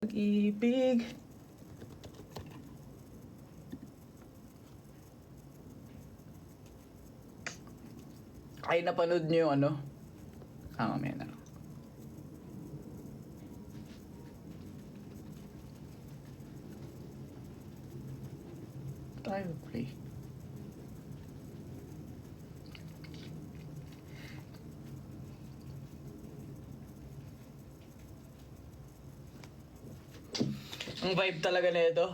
Pag-ibig. Ay, napanood niyo yung ano? Mamaya na lang. Tayo play. Ang vibe talaga na ito.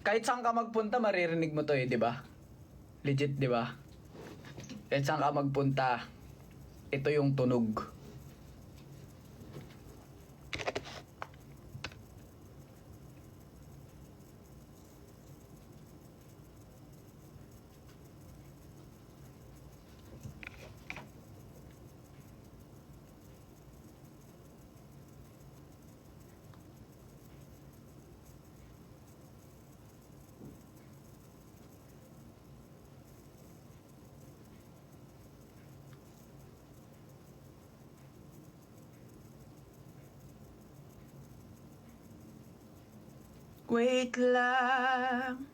Kahit saan ka magpunta, maririnig mo to di ba? Legit, di ba? Kahit saan ka magpunta, ito yung tunog. Wait lang.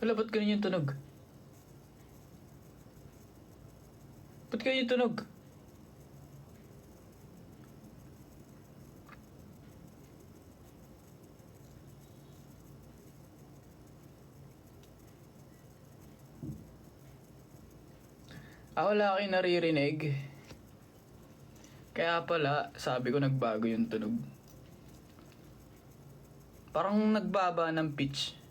Wala, ba't ganun yung tunog? Ba't ganun yung tunog? Wala akong naririnig. Kaya pala, sabi ko nagbago yung tunog. Parang nagbaba ng pitch.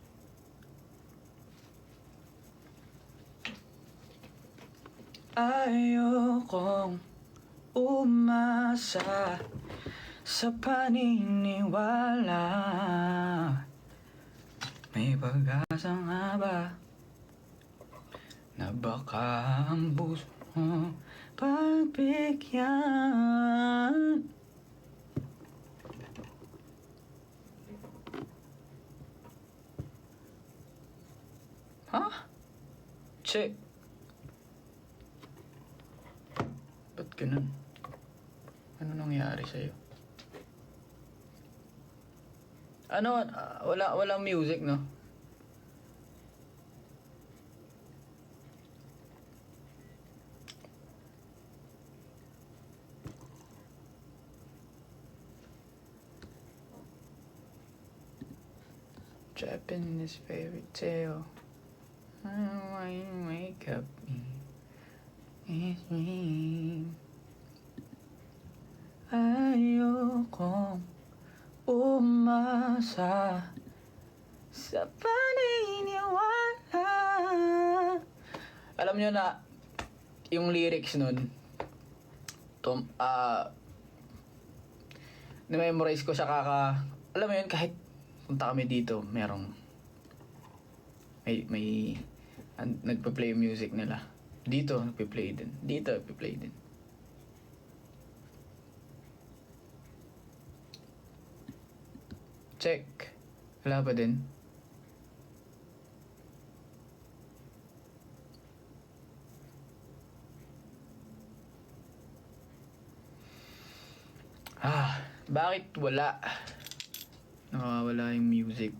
Ayokong umasa sa paniniwala. May pag-asa nga ba na baka ang puso mo pagbigyan? Ha? Check. Ba't ganun? Ano nangyari sa'yo? Ano? Walang music, no? Trapped in this fairy tale. I don't want you to wake up me. It's me. Ayokong umasa sa paniniwala. Alam nyo na yung lyrics nun, na-memorize ko siya alam mo yun, kahit punta kami dito, may nagpa-play yung music nila. Dito, nagpa-play din. Dito, nagpa-play din. Check. Wala pa din. Bakit wala? Nakawala yung music.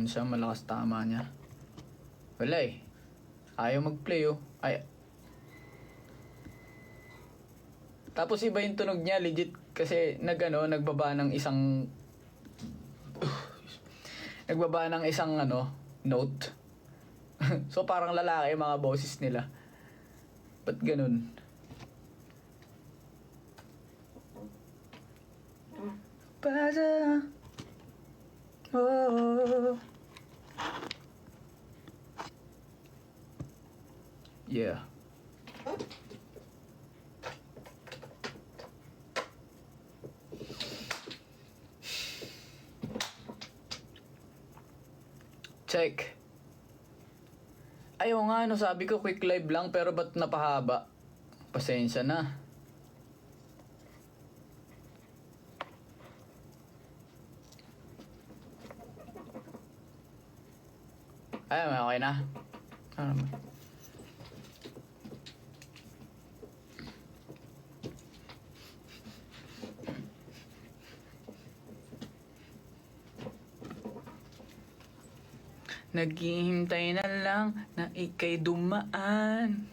Siya malakas tama niya. Wala eh. Ayaw mag-play oh. Tapos iba yung tunog niya, legit. Kasi nagbaba ng isang note. So parang lalaki mga boses nila. Ba't ganun? Pasa. Oh. Yeah. Check. Ayaw nga, no, sabi ko quick live lang, pero ba't napahaba? Pasensya na. Ay, okay na. Ano naman? Naghihintay na lang na ika'y dumaan.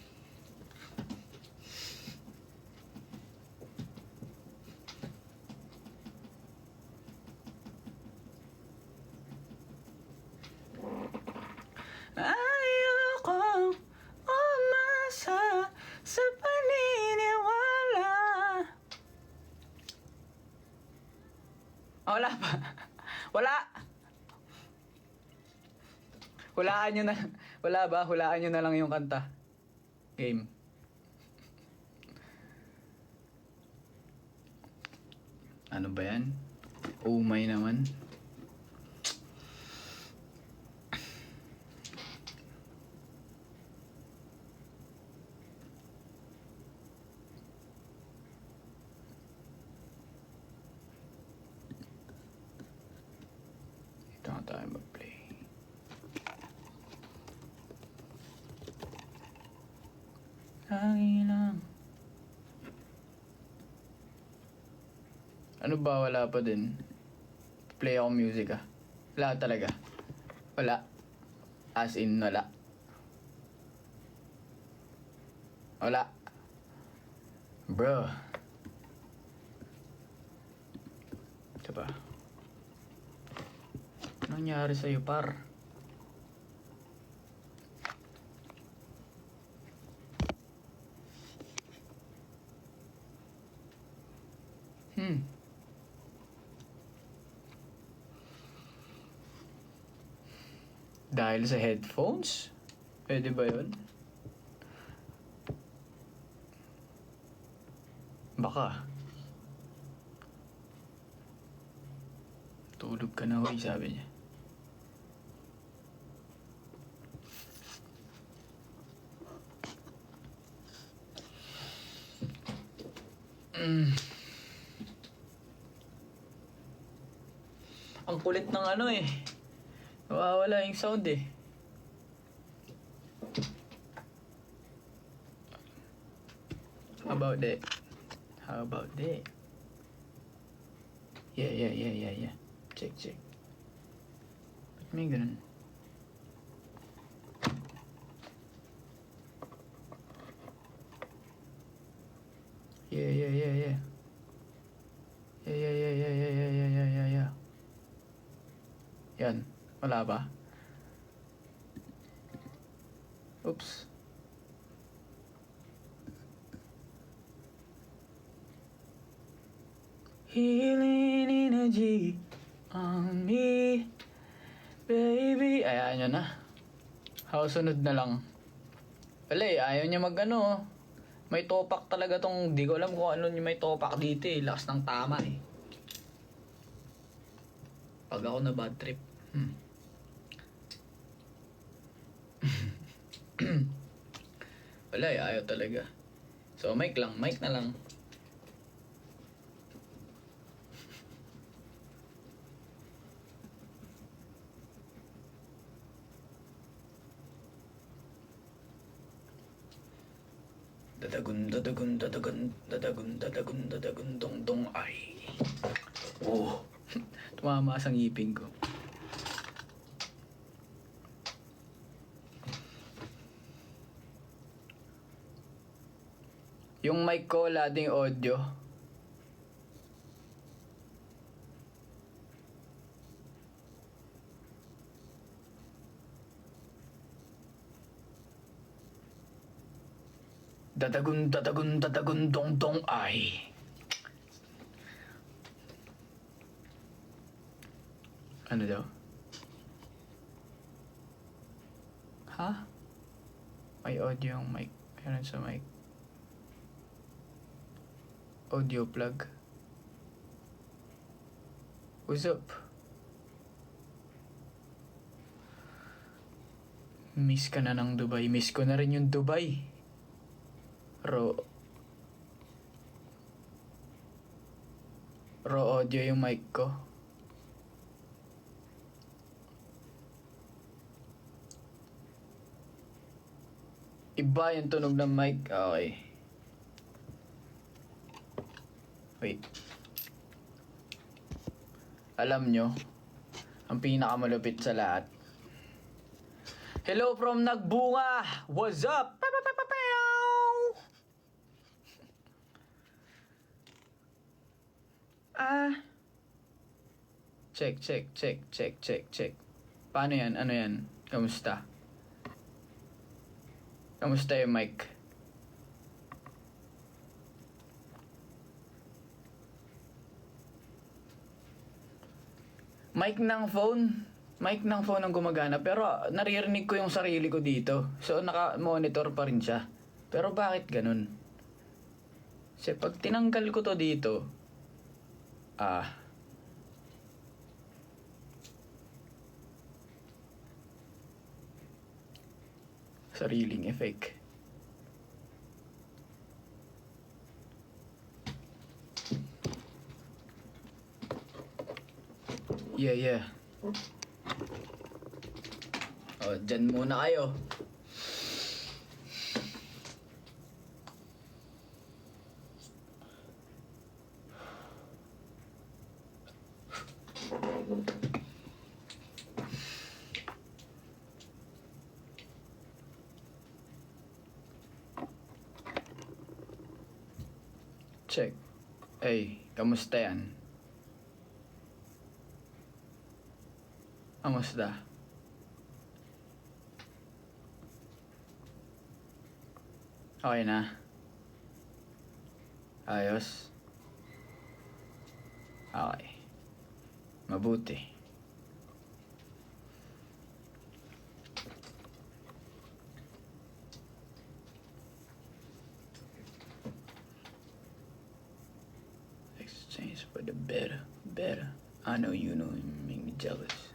Ayokong umasa sa paniniwala. Wala pa. Wala. Hulaan nyo na. Wala ba? Hulaan nyo na lang yung kanta. Game. Ano ba yan? Umay naman. Ito na tayo mag-play. Lagi lang. Ano ba? Wala pa din. Play ako music ah. Wala talaga. Wala. As in, wala. Wala. Bro. Ito ba? Anong nangyari sa'yo, par? Dahil sa headphones? Pwede ba yun? Baka. Tulog ka na, huy, sabi niya. Ang kulit ng ano eh. Nawawala yung sound eh. How about that? How about that? Yeah. Check. Ba't may ganun? Yeah. Yeah. Yan. Wala ba? Oops. Healing energy on me, baby. Ayan nyo na. Sunod na lang. Wala eh, ayaw niya mag-ano. May topak talaga tong, di ko alam kung ano yung may topak dito eh. Lakas ng tama eh. Pag ako na bad trip. Wala eh, ayaw talaga. So mic na lang. Dadagun dong ay. Oh. Tumama sa ngipin ko. Yung mic ko, wala ding audio. Dadagun dong ay. Ano daw? Ha? May audio yung mic. Ganun sa mic. Audio plug. What's up? Miss ka na ng Dubai. Miss ko na rin yung Dubai. Raw audio yung mic ko. Iba yung tunog ng mic. Okay. Wait. Alam nyo, ang pinakamalupit sa lahat. Hello from Nagbunga! What's up? Check. Paano yan? Ano yan? Kamusta? Kamusta yung mic? Mic ng phone ang gumagana, pero naririnig ko yung sarili ko dito. So naka-monitor pa rin siya. Pero bakit ganun? Kasi pag tinanggal ko to dito, sariling effect. Yeah. Dyan muna kayo. Check. Hey, kamusta yan? Kamusta? Okay na? Ayos? Okay. Mabuti. Exchange for the better. I know you know you make me jealous.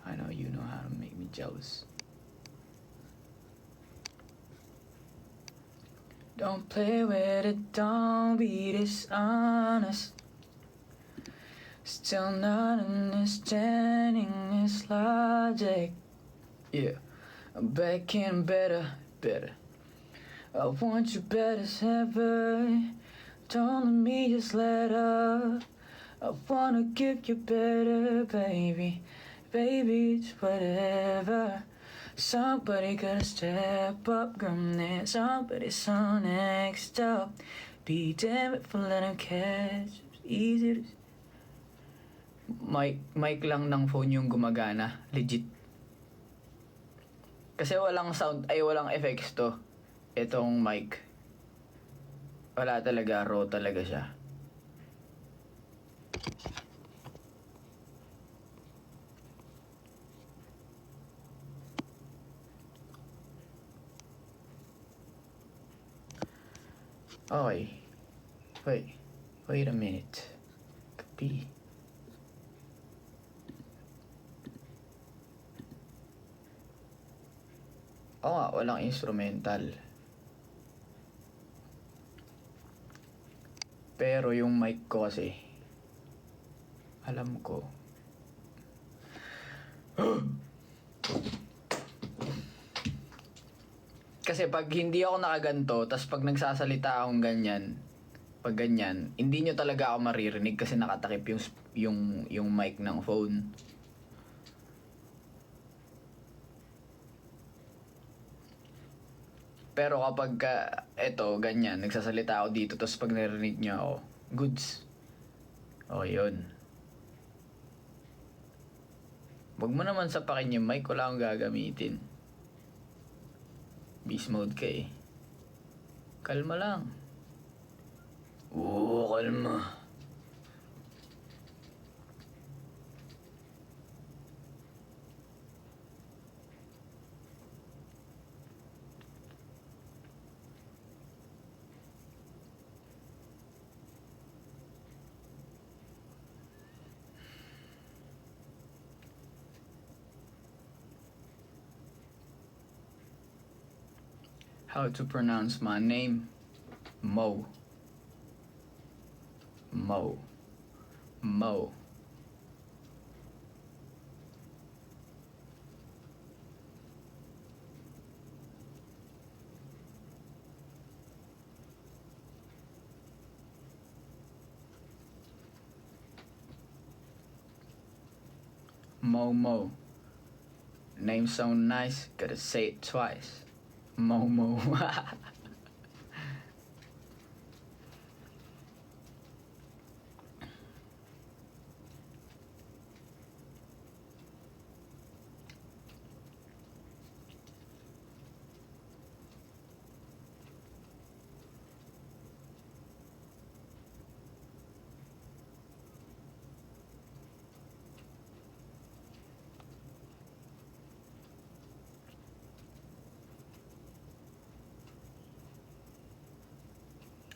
I know you know how to make me jealous. Don't play with it, don't be dishonest. Still not understanding this logic. Yeah, I'm begging better. I want you better as ever. Don't let me just let up. I wanna give you better, baby. Baby, it's whatever. Somebody gotta step up, girl, man. Somebody's on next up. Be damn it for letting catch. It's easy to... Mic lang ng phone yung gumagana. Legit. Kasi walang sound, walang effects to. Itong mic. Wala talaga, raw talaga siya. Okay. Wait a minute. Copy. Oo nga, walang instrumental. Pero yung mic ko kasi, alam ko. Kasi pag hindi ako nakaganto, tas pag nagsasalita akong ganyan, pag ganyan, hindi nyo talaga ako maririnig kasi nakatakip yung mic ng phone. Pero kapag eto, ganyan, nagsasalita ako dito, tapos pag narinig nyo ako, goods. O, yun. Wag mo naman sapakin yung mic, wala akong gagamitin. Beast mode ka eh. Kalma lang. Oo, kalma. how to pronounce my name. Mo. Mo. Mo. Mo Mo. Name so nice, gotta say it twice. Mo Mo.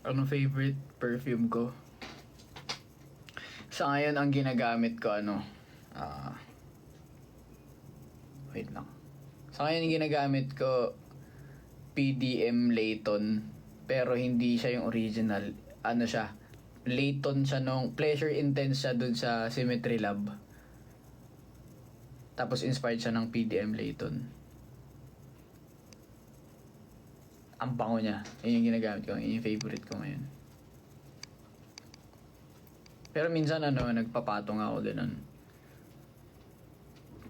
Ano favorite perfume ko? Sa ngayon, ang ginagamit ko, wait lang. Sa ngayon, ang ginagamit ko, PDM Layton. Pero hindi siya yung original. Ano siya? Layton siya nung Pleasure Intense siya dun sa Symmetry Lab. Tapos inspired siya ng PDM Layton. Ang bango niya. Yun yung ginagamit ko. Yun yung favorite ko ngayon. Pero minsan nagpapatong ako din nun.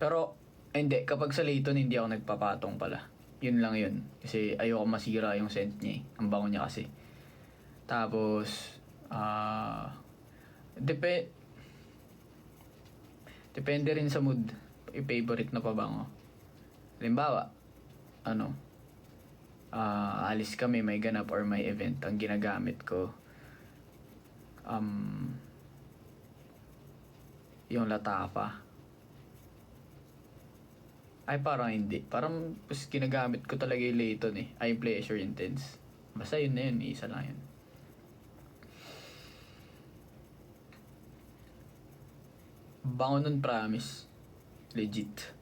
Pero, hindi. Kapag sa Layton, hindi ako nagpapatong pala. Yun lang yun. Kasi ayoko masira yung scent niya eh. Ang bango niya kasi. Tapos, depende rin sa mood. I-favorite na pabango. Halimbawa, alis kami, may ganap or may event, ang ginagamit ko yung Latafa. Ay, parang hindi. Parang ginagamit ko talaga yung Layton eh. Ay, Pleasure Intense. Basta yun na yun. Isa lang yun. Bango nun, promise. Legit.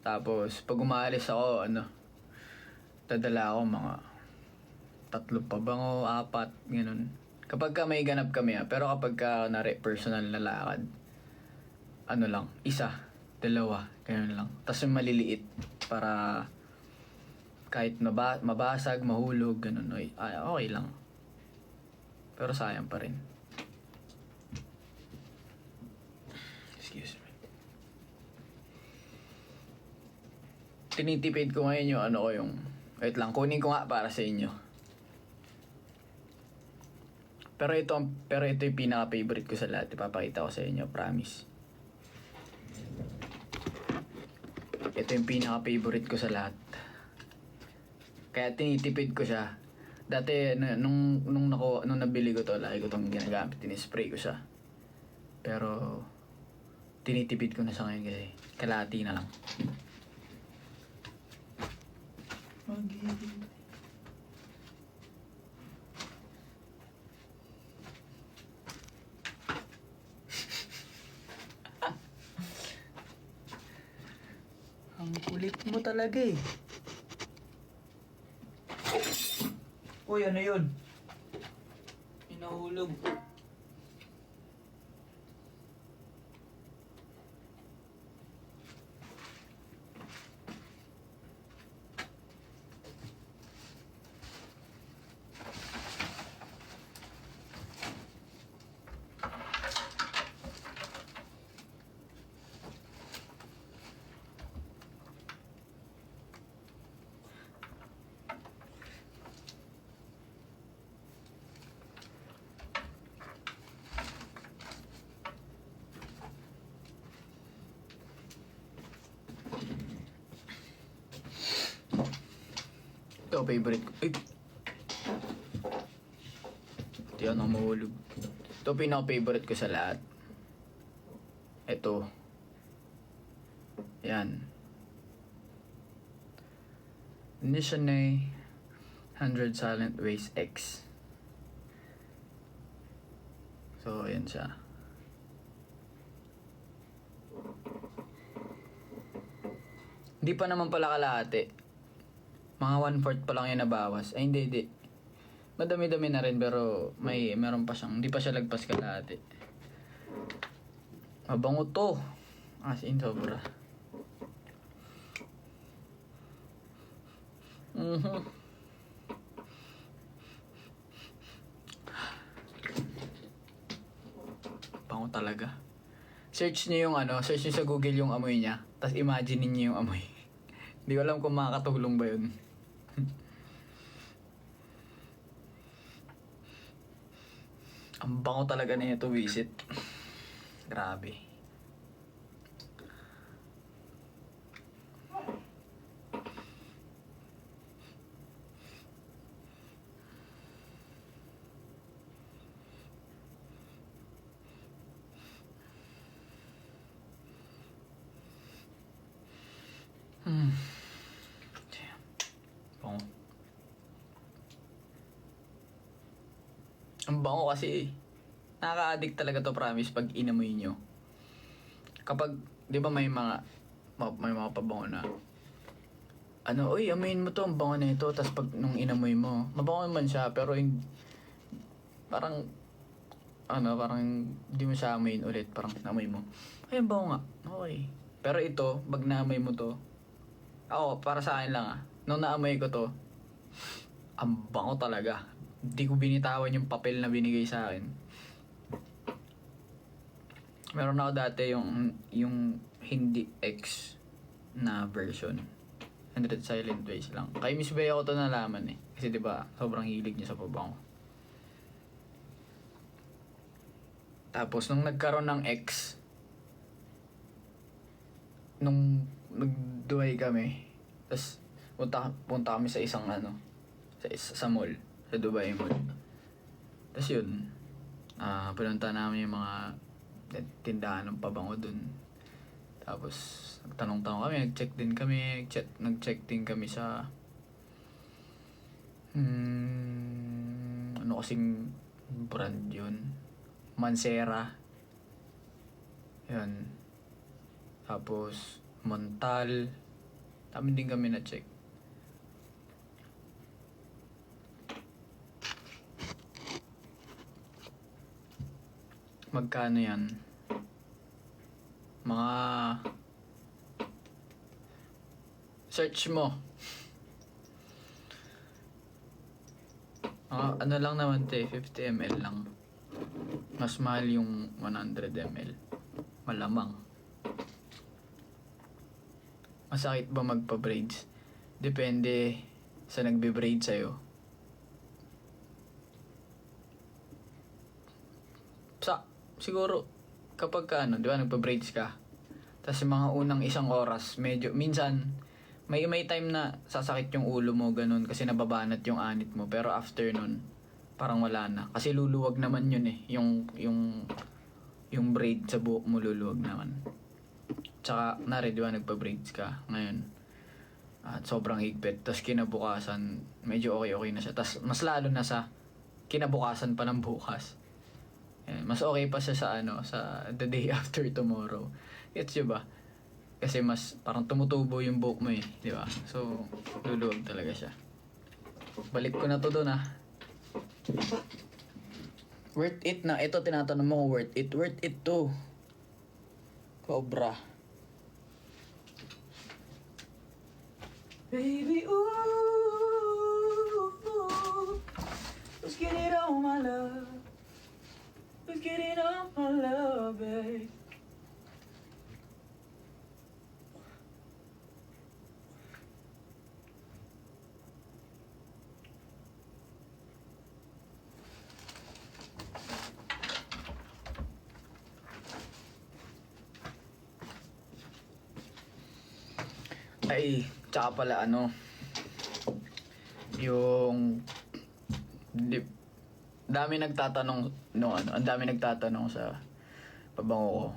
Tapos, pag umaalis ako, dadala ako mga 3 pa bango, 4, ganun. Kapag ka may ganap kami pero kapag ka personal na lakad, lang, 1, 2, ganun lang. Tapos yung maliliit para kahit mabasag, mahulog, ganun, okay lang. Pero sayang pa rin. Excuse me. Tinitipid ko ngayon yung wait lang, kunin ko nga para sa inyo. Pero ito yung pinaka-favorite ko sa lahat. Ipapakita ko sa inyo, promise. Ito yung pinaka-favorite ko sa lahat. Kaya tinitipid ko siya. Dati, nung nabili ko to, lagi ko itong ginagamit. Tinispray ko siya. Pero, tinitipid ko na sa ngayon kasi kalahati na lang. Ang kulit mo talaga eh. Uy, ano yun? Inahulog. Ito, favorite ko. Ay! Ito yan ang mahulog. Ito, pinaka-favorite ko sa lahat. Ito. Yan. Nishane 100 Silent Waste X. So, yan siya. Hindi pa naman pala kalahati. Mga 1/4 pa lang yung nabawas. Ay, hindi. Madami-dami na rin pero meron pa siyang, hindi pa siya lagpas kalahati. Mabango to. As in, sobra. Bango talaga. Search niyo sa Google yung amoy niya. Tapos imagine niyo yung amoy. Hindi ko alam kung makakatulong ba yun. Ang bango talaga na ito, visit. Grabe. Bango. Ang bango kasi nakaka-addict talaga to, promise, pag inamoy nyo. Kapag, di ba may mga pabango na uy, amoyin mo to, ang bango na ito. Tapos pag nung inamoy mo, mabango naman siya, pero yung, parang di mo siya amoyin ulit. Parang namoy mo, ay, ang bango nga. Okay. Pero ito, pag naamoy mo to, ako, para sa akin lang nung naamoy ko to, ang bango talaga. Hindi ko binitawan yung papel na binigay sa akin. Meron ako dati yung hindi X na version. 100 Silent Ways lang. Kay Miss Bea ako to nalaman eh. Kasi diba, sobrang hilig niya sa pabango. Tapos, nung nagkaroon ng X, nung nag-Dubai kami, tapos punta kami sa isang sa mall, sa Dubai Mall. Tapos yun, pinunta namin yung mga tindahan ng pabango dun. Tapos nagtanong-tanong kami, nag-check din kami sa ano kasing brand yun, Mancera yun. Tapos Montal, dami din kami na check. Magkano yan? Mga search mo. Ano lang naman 50 ml lang. Mas mahal yung 100 ml. Malamang. Masakit ba magpa-braids? Depende sa nagbe-braid sa'yo. Siguro, kapag di ba, nagpa-braids ka, tapos yung mga unang isang oras, medyo, minsan, may time na sasakit yung ulo mo, ganun, kasi nababanat yung anit mo, pero after nun, parang wala na. Kasi luluwag naman yun eh, yung braid sa buhok mo luluwag naman. Tsaka, di ba, nagpa-braids ka, ngayon, at sobrang higpit, tapos kinabukasan, medyo okay na siya. Tapos, mas lalo na sa kinabukasan pa ng bukas. Mas okay pa siya sa the day after tomorrow. Gets yun ba? Kasi mas parang tumutubo yung buhok mo eh, di ba? So, luluwag talaga siya. Balik ko na to doon Worth it na. Ito tinatanong mo, worth it. Worth it to. Cobra. Baby, ooh, let's get it on, my love. Let's get it on, my love, babe. Ay, tsaka pala yung dami nagtatanong ang dami nagtatanong sa pabango ko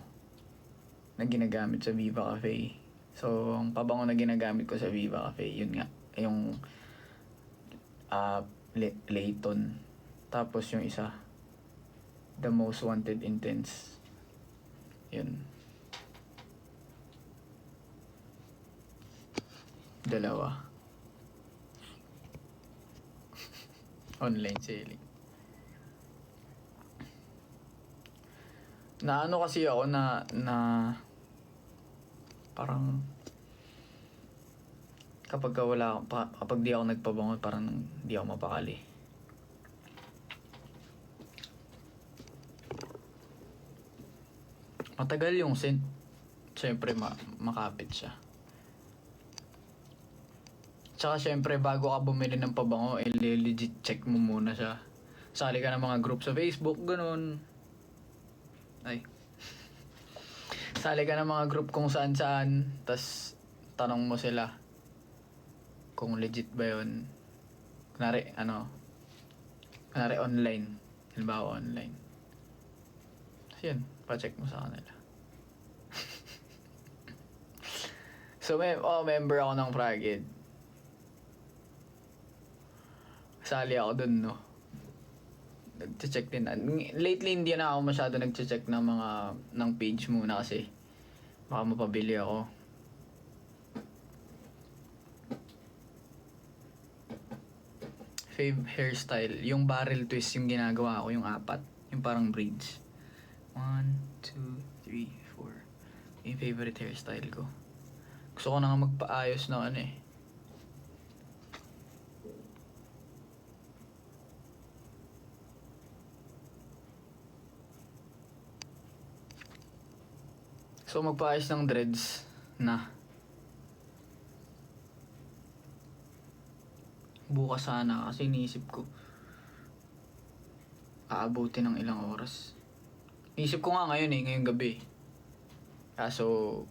na ginagamit sa Viva Cafe. So, ang pabango na ginagamit ko sa Viva Cafe, yun nga, yung Layton. Tapos yung isa, The Most Wanted Intense. Yun. Dalawa. Online selling. Na ano kasi ako na parang kapag di ako nagpabango, parang di ako mapakali. Matagal yung scent. Siyempre makapit siya. Tsaka siyempre bago ka bumili ng pabango, legit check mo muna siya. Sali ka ng mga group sa Facebook, ganun. Ay. Sali ka ng mga group kung saan, tas tanong mo sila kung legit ba yun. Kunwari online. Halimbawa online. So yun, pa-check mo sa kanila. So member ako ng Pragid. Sali ako dun, no. Nag-check din. Lately hindi na ako masyado nag-check ng page muna kasi baka mapabili ako. Fave hairstyle, yung barrel twist yung ginagawa ko, yung 4, yung parang braids. 1, 2, 3, 4. Yung favorite hairstyle ko. Gusto ko na nga magpaayos ng ano eh. So magpaayos ng dreads na. Bukas sana kasi iniisip ko aabutin ng ilang oras. Iniisip ko nga ngayon ngayong gabi. Kaso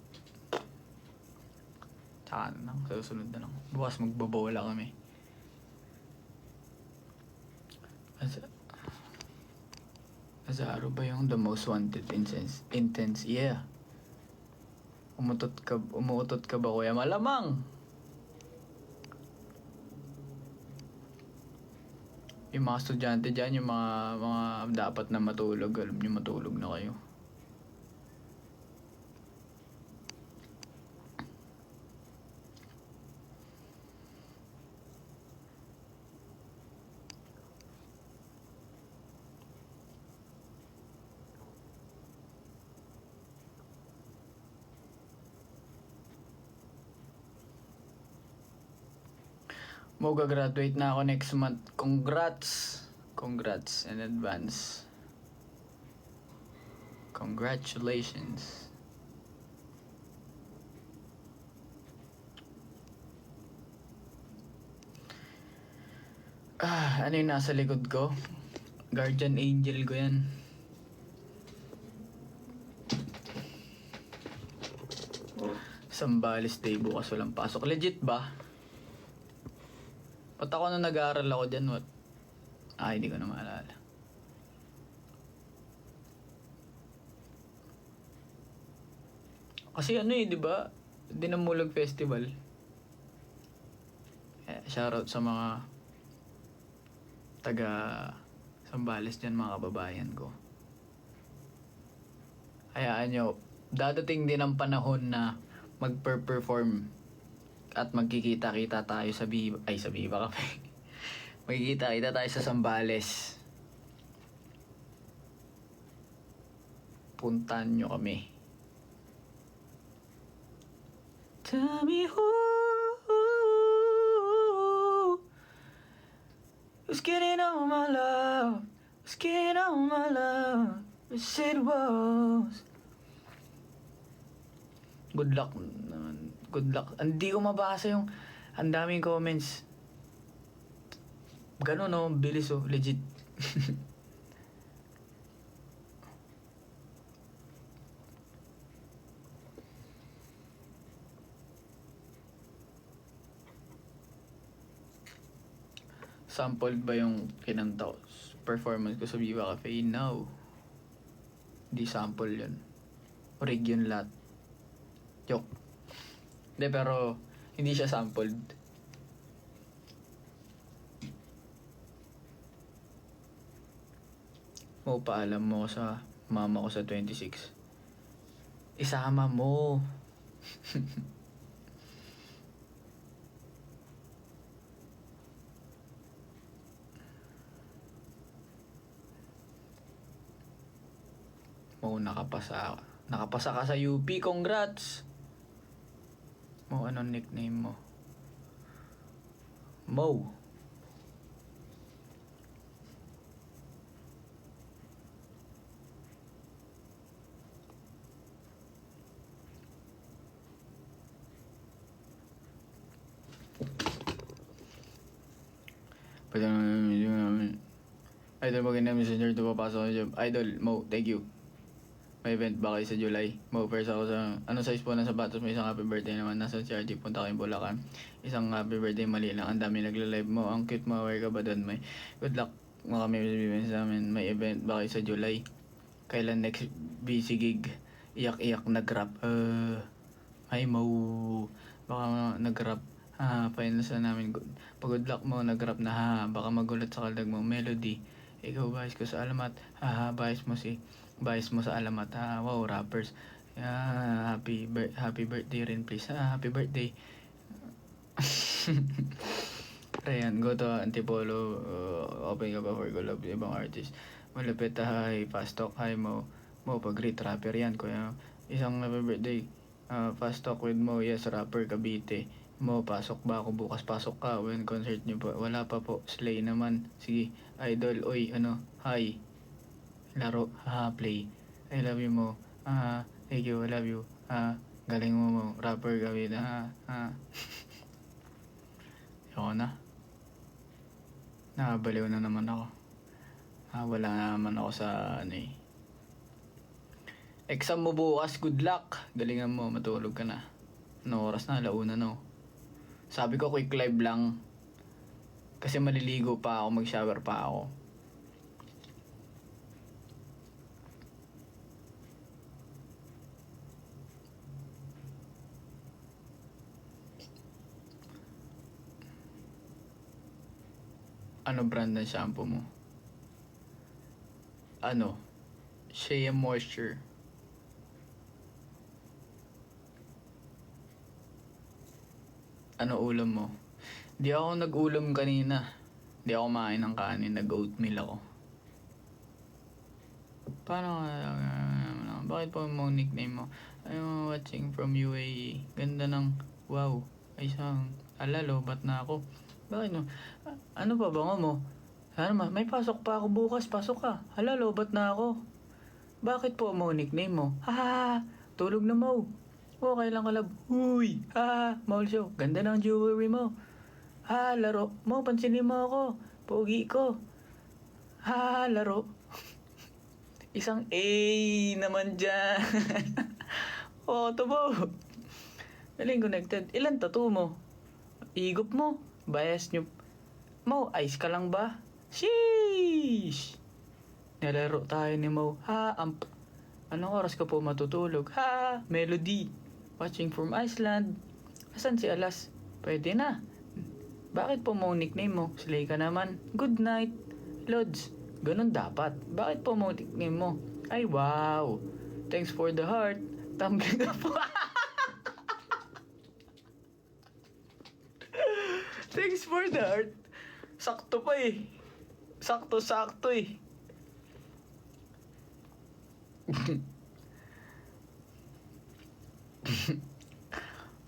tsaka na lang, susunod na lang. Bukas magbobola kami. Azaro ba yung the most wanted intense? Yeah. Umuutot ka ba kuya? Malamang! Yung mga estudyante dyan, yung mga dapat na matulog, alam nyo matulog na kayo. Graduate na ako next month. Congrats in advance. Congratulations. Ano yung nasa likod ko? Guardian angel ko yan. Sambales Day bukas walang pasok. Legit ba? Ba't ako nung nag-aaral ako dyan, what? Hindi ko na maalala. Kasi di ba? Dinamulag Festival. Shoutout sa mga taga Sambales dyan, mga kababayan ko. Hayaan nyo, dadating din ang panahon na magper-perform at magkikita-kita tayo sa Viva Cafe. Magkikita-kita tayo sa Sambales. Puntahan nyo kami. Tell me who's getting on my love? Who's getting on my love? Wish it was. Good luck naman. Good luck. Hindi ko mabasa yung ang daming comments. Ganun bilis legit. Sampled ba yung kinanta performance ko sa Viva Cafe? No. Di sample yun. Orig yun lahat. Joke. Hindi, pero hindi siya sampled. Paalam mo sa mama ko sa 26. Isama mo. Mo, nakapasa. Nakapasa ka sa UP. Congrats! Mo, anong nickname mo? Mo. Pwede naman. Idol, maganda messenger to papasok sa job. Idol, Mo, thank you. May event ba kayo sa July? Mo, first ako sa... Anong size po ng sapatos mo? Isang happy birthday naman. Nasa CRG, punta kayong Bulacan. Isang happy birthday, mali lang. Ang dami nagla-live mo. Ang cute mo, aware ka ba doon? May good luck. Mga kami sabihin sa amin. May event ba kayo sa July? Kailan next busy gig? Iyak-iyak nag-rap. Hi Mo. Baka nag-rap. Finals na namin. Pag good luck mo, nag-rap na baka magulat sa kaldag mo. Melody. Ikaw bias ko sa alamat. Bias mo sa alamat. Wow, rappers. Happy birthday rin please. Happy birthday. Ryan, go to Antipolo. Open ka ba for collab ibang artist? Malapit. Hi, fast talk. Hi Mo. Mo, pag-greet rapper yan. Kuya, isang happy birthday. Fast talk with Mo. Yes, rapper Cavite. Mo, pasok ba ako bukas? Pasok ka. When concert nyo pa? Wala pa po. Slay naman. Sige. Idol. Oy, hi. Laro. Play. I love you Mo. Thank you. I love you. Galing mo. Rapper Cavite. Ako na. Nakabaliw na naman ako. Wala na naman ako sa Exam mo bukas, good luck. Galingan mo, matulog ka na. Ano oras na? 1:00 no. Sabi ko quick live lang. Kasi maliligo pa ako, mag-shower pa ako. Ano brand ng shampoo mo? Shea Moisture. Ano ulam mo? Di ako nag-ulam kanina. Di ako kumain ng kanin. Nag-oatmeal ako. Paano bakit po mo nickname mo? I'm watching from UAE. Ganda ng wow. Ay isang alalo. Ba't na ako? Bakit no? Ano pa bango mo? May pasok pa ako bukas. Pasok ka. Alalo. Ba't na ako? Bakit po mo nickname mo? Tulog na mo. Okay lang kalab. Huy! Mall show. Ganda ng jewelry mo. Laro. Mo, pansinin mo ako. Pogi ko. Laro. Isang A naman dyan. To mo. Galing connected. Ilan tattoo mo? Igop mo. Bias nyo. Mo, ice ka lang ba? Sheesh! Nalaro tayo ni Mo. Anong oras ka po matutulog? Melody. Watching from Iceland. Asan si Alas? Pwede na. Bakit po mo nickname mo? Slay ka naman. Good night. Lods. Ganun dapat. Bakit po mo nickname mo? Ay wow. Thanks for the heart. Tumbling ka po. Thanks for the heart. Sakto pa eh. Sakto eh.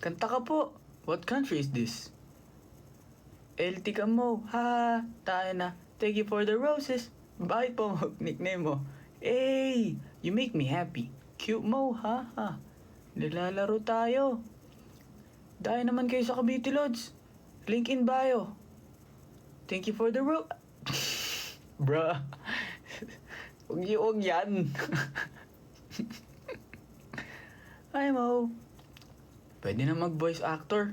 Kanta ka po. What country is this? LT ka mo. Tayo na. Thank you for the roses. Bakit po nickname mo? Hey, you make me happy. Cute mo, Nilalaro tayo. Dahil naman kayo sa Cavite Lodge. Link in bio. Thank you for the Bruh. Huwag yan. Hi Mo. Pwede na mag-voice actor.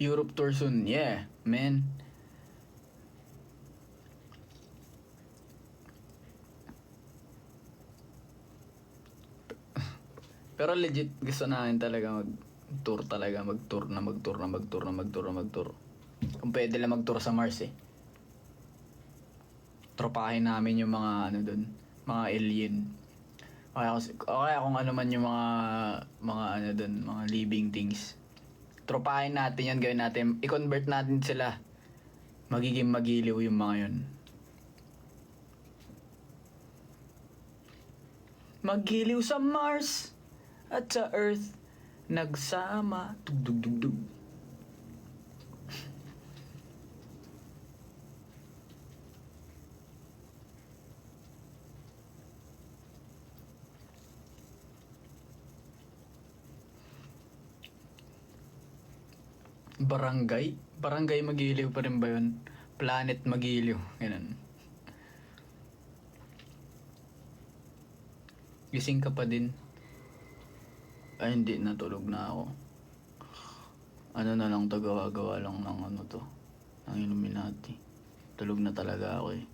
Europe tour soon. Yeah, man. Pero legit gusto namin talaga mag-tour talaga. Mag-tour. Kung pwede lang mag-tour sa Mars eh. Tropahin namin yung mga dun, mga alien. Okay kung ano man yung mga dun, mga living things. Tropahin natin yan, gawin natin. I-convert natin sila. Magiging magiliw yung mga yun. Magiliw sa Mars at sa Earth. Nagsama. Tugdugdugdug. Barangay? Barangay Magiliw pa rin ba yun? Planet Magiliw. Ganun. Gising ka pa din. Ay, hindi. Natulog na ako. Ano na lang to, gawa-gawa lang ng ano to. Ng Illuminati. Tulog na talaga ako eh.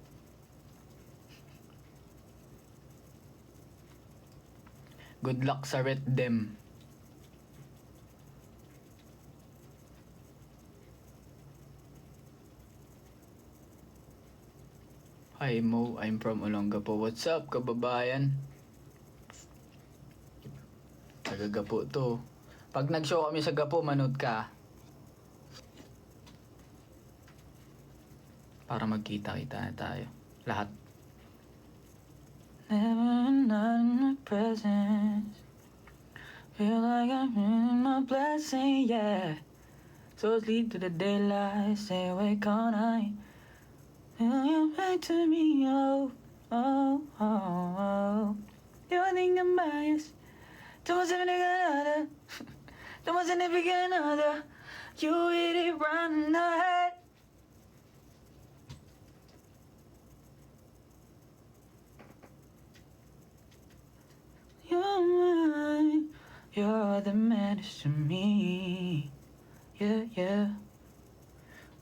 Good luck sa Red Dem. Hi Mo, I'm from Olongapo. What's up, kababayan? Taga-Gapo to. Pag nag-show kami sa Gapo, manood ka. Para magkita-kita na tayo. Lahat. Never not in my presence. Feel like I'm in my blessing, yeah. So sleep to the daylight, stay awake all night. Feel you back to me, oh, oh, oh, oh. You think I'm biased? Don't want to another. Don't want to begin another. You hit it right in the head. You're mine. You're the matters to me. Yeah, yeah.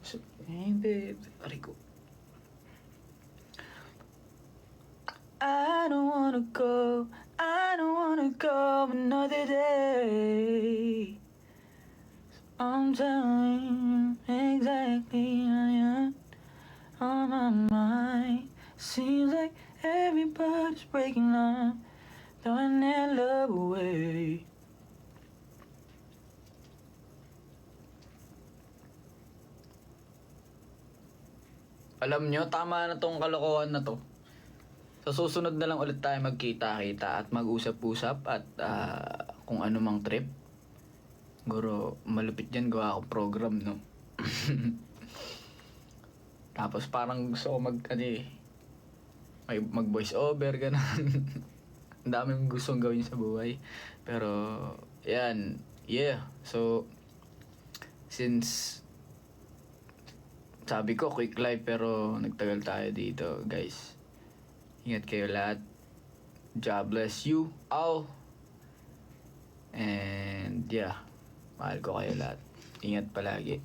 So, hey, babe. Arigo. I don't wanna go. I don't wanna go another day. I'm telling you exactly how on my mind. Seems like everybody's breaking up, throwing their love away. Alam nyo, tama na tong kalokohan na to. Sa susunod na lang ulit tayo magkita-kita at mag-usap-usap at kung ano mang trip. Siguro malupit dyan, gawa akong program, no? Tapos parang gusto ko mag voice over, ganun. Ang daming gustong gawin sa buhay. Pero, yan. Yeah. So, since sabi ko quick live pero nagtagal tayo dito, guys. Ingat kayo lahat. God bless you all. And yeah, mahal ko kayo lahat. Ingat palagi.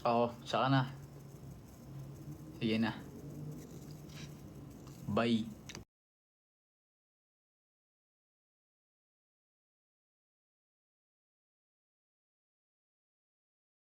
Oo, saka na. Sige na. Bye.